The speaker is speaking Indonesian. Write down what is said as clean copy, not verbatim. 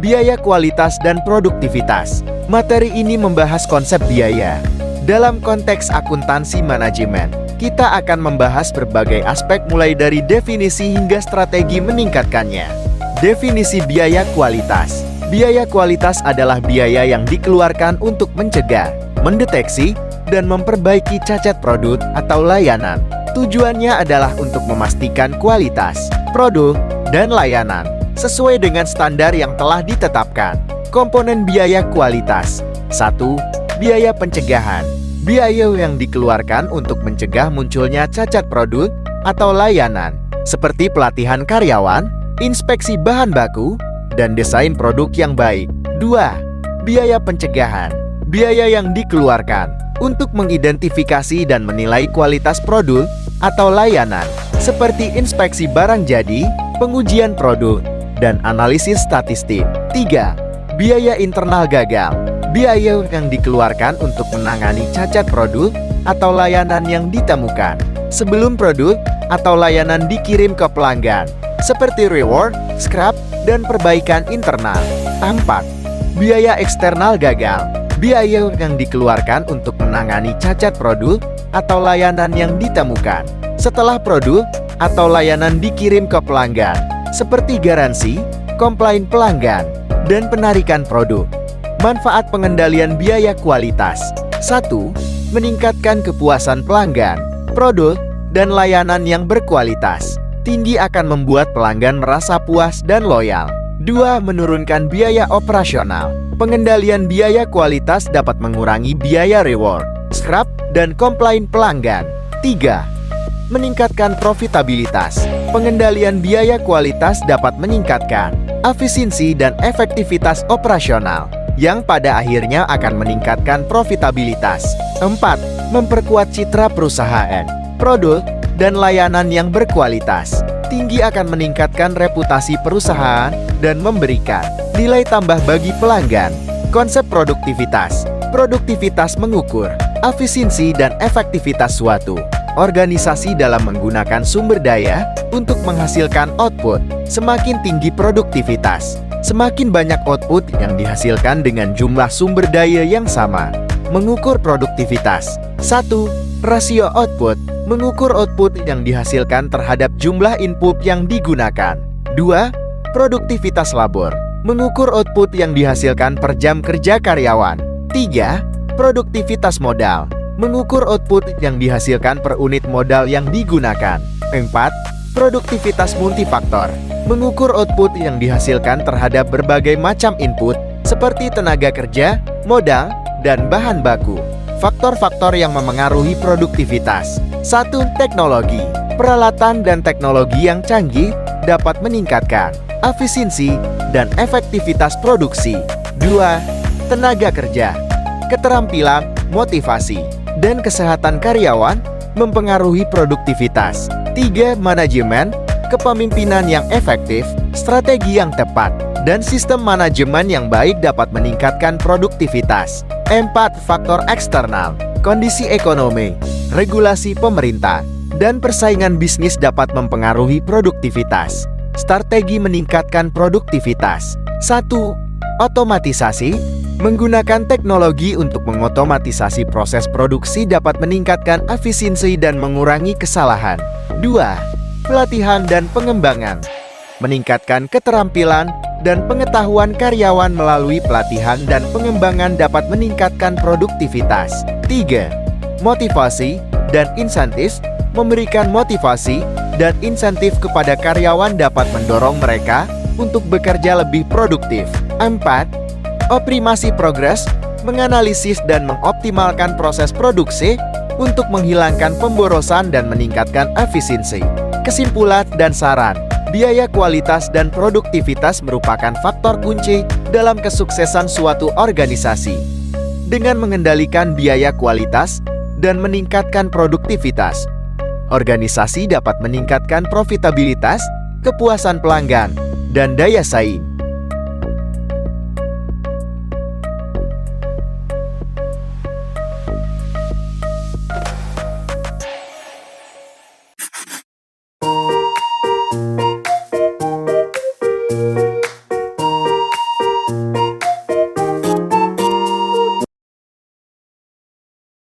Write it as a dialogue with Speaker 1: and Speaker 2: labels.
Speaker 1: biaya kualitas dan produktivitas. Materi ini membahas konsep biaya. Dalam konteks akuntansi manajemen, kita akan membahas berbagai aspek mulai dari definisi hingga strategi meningkatkannya. Definisi biaya kualitas. Biaya kualitas adalah biaya yang dikeluarkan untuk mencegah, mendeteksi, dan memperbaiki cacat produk atau layanan. Tujuannya adalah untuk memastikan kualitas produk dan layanan sesuai dengan standar yang telah ditetapkan. Komponen biaya kualitas. 1. Biaya pencegahan. Biaya yang dikeluarkan untuk mencegah munculnya cacat produk atau layanan, seperti pelatihan karyawan, inspeksi bahan baku, dan desain produk yang baik. 2. Biaya pencegahan. Biaya yang dikeluarkan untuk mengidentifikasi dan menilai kualitas produk atau layanan, seperti inspeksi barang jadi, pengujian produk, dan analisis statistik. 3. Biaya internal gagal. Biaya yang dikeluarkan untuk menangani cacat produk atau layanan yang ditemukan sebelum produk atau layanan dikirim ke pelanggan, seperti reward, scrap, dan perbaikan internal. 4. Biaya eksternal gagal. Biaya yang dikeluarkan untuk menangani cacat produk atau layanan yang ditemukan setelah produk atau layanan dikirim ke pelanggan, seperti garansi, komplain pelanggan, dan penarikan produk. Manfaat pengendalian biaya kualitas. 1. Meningkatkan kepuasan pelanggan, produk, dan layanan yang berkualitas tinggi akan membuat pelanggan merasa puas dan loyal. 2. Menurunkan biaya operasional. Pengendalian biaya kualitas dapat mengurangi biaya reward, scrap, dan komplain pelanggan. 3. Meningkatkan profitabilitas. Pengendalian biaya kualitas dapat meningkatkan efisiensi dan efektivitas operasional, yang pada akhirnya akan meningkatkan profitabilitas. 4. Memperkuat citra perusahaan, produk, dan layanan yang berkualitas tinggi akan meningkatkan reputasi perusahaan dan memberikan nilai tambah bagi pelanggan. Konsep produktivitas. Produktivitas mengukur efisiensi dan efektivitas suatu organisasi dalam menggunakan sumber daya untuk menghasilkan output. Semakin tinggi produktivitas, semakin banyak output yang dihasilkan dengan jumlah sumber daya yang sama. Mengukur produktivitas. 1. Rasio output. Mengukur output yang dihasilkan terhadap jumlah input yang digunakan. 2. Produktivitas labor. Mengukur output yang dihasilkan per jam kerja karyawan. 3. Produktivitas modal. Mengukur output yang dihasilkan per unit modal yang digunakan. 4. Produktivitas multifaktor. Mengukur output yang dihasilkan terhadap berbagai macam input, seperti tenaga kerja, modal, dan bahan baku. Faktor-faktor yang memengaruhi produktivitas. 1. Teknologi. Peralatan dan teknologi yang canggih dapat meningkatkan efisiensi dan efektivitas produksi. 2. Tenaga kerja. Keterampilan, motivasi, dan kesehatan karyawan mempengaruhi produktivitas. 3. Manajemen. Kepemimpinan yang efektif, strategi yang tepat, dan sistem manajemen yang baik dapat meningkatkan produktivitas. 4. Faktor eksternal. Kondisi ekonomi, regulasi pemerintah, dan persaingan bisnis dapat mempengaruhi produktivitas. Strategi meningkatkan produktivitas. 1. Otomatisasi. Menggunakan teknologi untuk mengotomatisasi proses produksi dapat meningkatkan efisiensi dan mengurangi kesalahan. 2. Pelatihan dan pengembangan. Meningkatkan keterampilan dan pengetahuan karyawan melalui pelatihan dan pengembangan dapat meningkatkan produktivitas. 3. Motivasi dan insentif. Memberikan motivasi dan insentif kepada karyawan dapat mendorong mereka untuk bekerja lebih produktif. 4. Optimasi progres. Menganalisis dan mengoptimalkan proses produksi untuk menghilangkan pemborosan dan meningkatkan efisiensi. Kesimpulan dan saran. Biaya kualitas dan produktivitas merupakan faktor kunci dalam kesuksesan suatu organisasi. Dengan mengendalikan biaya kualitas dan meningkatkan produktivitas, organisasi dapat meningkatkan profitabilitas, kepuasan pelanggan, dan daya saing.